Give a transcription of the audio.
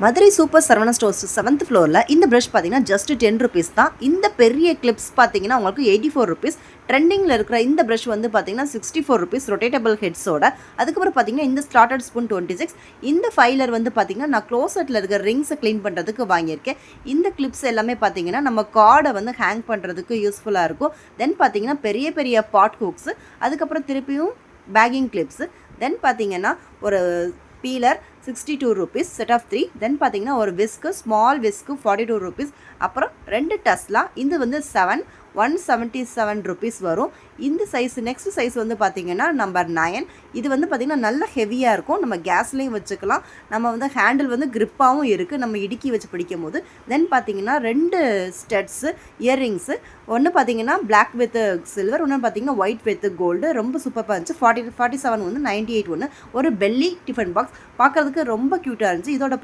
Madurai super Saravana stores 7th ஃப்ளோரில் இந்த brush பார்த்தீங்கன்னா ஜஸ்ட் 10 ருபீஸ் தான். இந்த பெரிய கிளிப்ஸ் பார்த்தீங்கன்னா உங்களுக்கு 84 ருபீஸ். ட்ரெண்டிங்கில் இருக்கிற இந்த ப்ரஷ் வந்து பார்த்தீங்கன்னா 64 ருபீஸ் ரொட்டேட்டபிள் ஹெட்ஸோட. அதுக்கப்புறம் பார்த்தீங்கன்னா இந்த ஸ்டார்டட் ஸ்பூன் 26. இந்த ஃபைலர் வந்து பார்த்தீங்கன்னா நான் க்ளோசெட்டில் இருக்கிற ரிங்ஸை க்ளீன் பண்ணுறதுக்கு வாங்கியிருக்கேன். இந்த கிளிப்ஸ் எல்லாமே பார்த்தீங்கன்னா நம்ம கார்டை வந்து ஹேங் பண்ணுறதுக்கு யூஸ்ஃபுல்லாக இருக்கும். தென் பார்த்தீங்கன்னா பெரிய பெரிய பாட் ஹூக்ஸு, அதுக்கப்புறம் திருப்பியும் பேக்கிங் கிளிப்ஸு, தென் பார்த்தீங்கன்னா ஒரு பீலர் 62 ருபீஸ் செட் ஆஃப் 3. தென் பார்த்தீங்கன்னா ஒரு விஸ்க்கு, ஸ்மால் விஸ்க்கு 42 ருபீஸ். அப்புறம் 2 டஸ்லா, இது வந்து 177 ருபீஸ் வரும். இந்த சைஸ் நெக்ஸ்ட் சைஸ் வந்து பார்த்திங்கன்னா நம்பர் 9. இது வந்து பார்த்திங்கன்னா நல்ல ஹெவியாக இருக்கும். நம்ம கேஸ்லேயும் வச்சுக்கலாம். நம்ம வந்து ஹேண்டில் வந்து க்ரிப்பாகவும் இருக்குது நம்ம இடுக்கி வச்சு பிடிக்கும் போது. தென் பார்த்திங்கன்னா 2 ஸ்டட்ஸு இயர்ரிங்ஸு, ஒன்று பார்த்திங்கன்னா பிளாக் வித் சில்வர், ஒன்று பார்த்திங்கன்னா ஒயிட் வித் கோல்டு. ரொம்ப சூப்பராக இருந்துச்சு. 47 வந்து 98 ஒன்று. ஒரு பெல்லி டிஃபன் பாக்ஸ் பார்க்குறதுக்கு ரொம்ப க்யூட்டாக இருந்துச்சு. இதோட